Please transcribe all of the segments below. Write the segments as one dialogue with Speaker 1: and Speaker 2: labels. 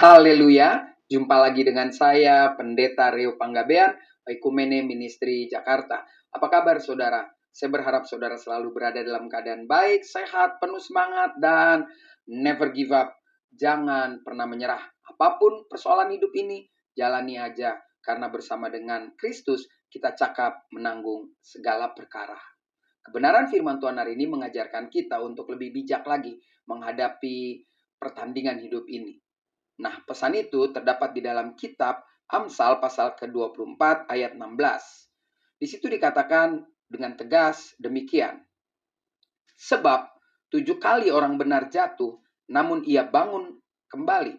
Speaker 1: Haleluya, jumpa lagi dengan saya, Pendeta Rio Panggabean, Oikumene Ministry Jakarta. Apa kabar saudara? Saya berharap saudara selalu berada dalam keadaan baik, sehat, penuh semangat, dan never give up. Jangan pernah menyerah. Apapun persoalan hidup ini, jalani aja. Karena bersama dengan Kristus, kita cakap menanggung segala perkara. Kebenaran firman Tuhan hari ini mengajarkan kita untuk lebih bijak lagi menghadapi pertandingan hidup ini. Nah, pesan itu terdapat di dalam kitab Amsal pasal ke-24 ayat 16. Di situ dikatakan dengan tegas demikian. Sebab 7 kali orang benar jatuh, namun ia bangun kembali.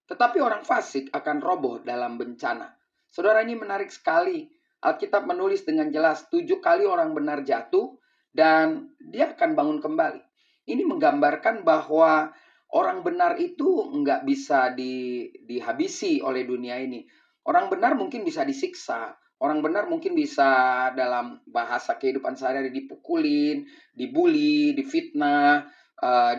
Speaker 1: Tetapi orang fasik akan roboh dalam bencana. Saudara, ini menarik sekali. Alkitab menulis dengan jelas 7 kali orang benar jatuh dan dia akan bangun kembali. Ini menggambarkan bahwa orang benar itu nggak bisa dihabisi oleh dunia ini. Orang benar mungkin bisa disiksa. Orang benar mungkin bisa dalam bahasa kehidupan sehari-hari dipukulin, dibully, difitnah,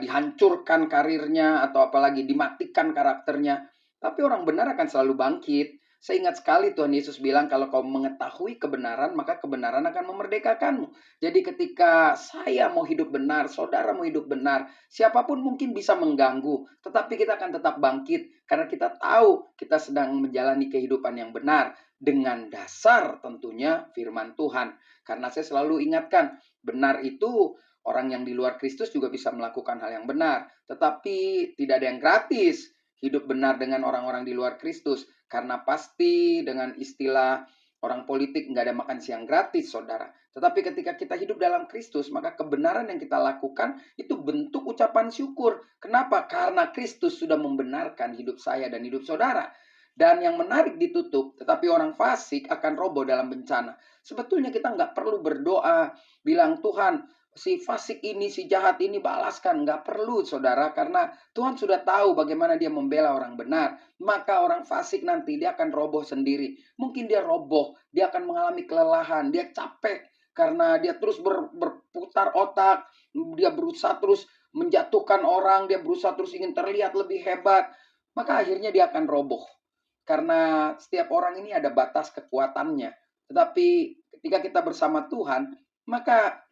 Speaker 1: dihancurkan karirnya, atau apalagi dimatikan karakternya. Tapi orang benar akan selalu bangkit. Saya ingat sekali Tuhan Yesus bilang, kalau kau mengetahui kebenaran, maka kebenaran akan memerdekakanmu. Jadi ketika saya mau hidup benar, saudara mau hidup benar, siapapun mungkin bisa mengganggu, tetapi kita akan tetap bangkit, karena kita tahu kita sedang menjalani kehidupan yang benar, dengan dasar tentunya firman Tuhan. Karena saya selalu ingatkan, benar itu orang yang di luar Kristus juga bisa melakukan hal yang benar, tetapi tidak ada yang gratis hidup benar dengan orang-orang di luar Kristus. Karena pasti dengan istilah orang politik nggak ada makan siang gratis, saudara. Tetapi ketika kita hidup dalam Kristus, maka kebenaran yang kita lakukan itu bentuk ucapan syukur. Kenapa? Karena Kristus sudah membenarkan hidup saya dan hidup saudara. Dan yang menarik ditutup, tetapi orang fasik akan roboh dalam bencana. Sebetulnya kita nggak perlu berdoa, bilang Tuhan, si fasik ini, si jahat ini balaskan. Nggak perlu, saudara, karena Tuhan sudah tahu bagaimana dia membela orang benar. Maka orang fasik nanti dia akan roboh sendiri. Mungkin dia roboh, dia akan mengalami kelelahan, dia capek karena dia terus berputar otak, dia berusaha terus menjatuhkan orang, dia berusaha terus ingin terlihat lebih hebat. Maka akhirnya dia akan roboh. Karena setiap orang ini ada batas kekuatannya. Tetapi ketika kita bersama Tuhan, maka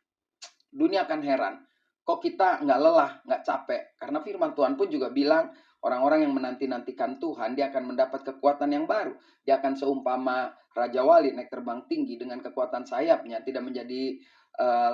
Speaker 1: dunia akan heran. Kok kita nggak lelah, nggak capek? Karena firman Tuhan pun juga bilang, orang-orang yang menanti-nantikan Tuhan, dia akan mendapat kekuatan yang baru. Dia akan seumpama Raja Wali naik terbang tinggi dengan kekuatan sayapnya, tidak menjadi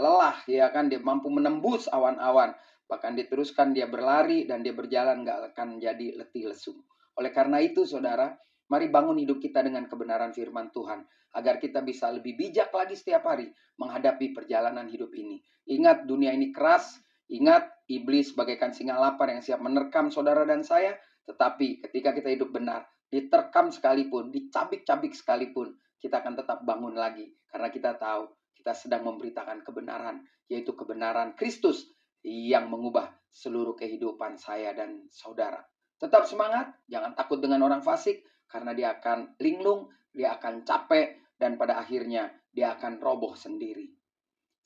Speaker 1: lelah, ya kan? Dia mampu menembus awan-awan. Bahkan diteruskan dia berlari dan dia berjalan nggak akan jadi letih lesu. Oleh karena itu, saudara, mari bangun hidup kita dengan kebenaran firman Tuhan, agar kita bisa lebih bijak lagi setiap hari menghadapi perjalanan hidup ini. Ingat, dunia ini keras. Ingat, iblis bagaikan singa lapar yang siap menerkam saudara dan saya. Tetapi ketika kita hidup benar, diterkam sekalipun, dicabik-cabik sekalipun, kita akan tetap bangun lagi. Karena kita tahu kita sedang memberitakan kebenaran, yaitu kebenaran Kristus yang mengubah seluruh kehidupan saya dan saudara. Tetap semangat, jangan takut dengan orang fasik, karena dia akan linglung, dia akan capek, dan pada akhirnya dia akan roboh sendiri.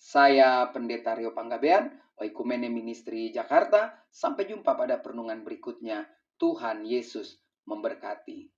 Speaker 1: Saya Pendeta Rio Panggabean, Oikumene Ministry Jakarta. Sampai jumpa pada perenungan berikutnya. Tuhan Yesus memberkati.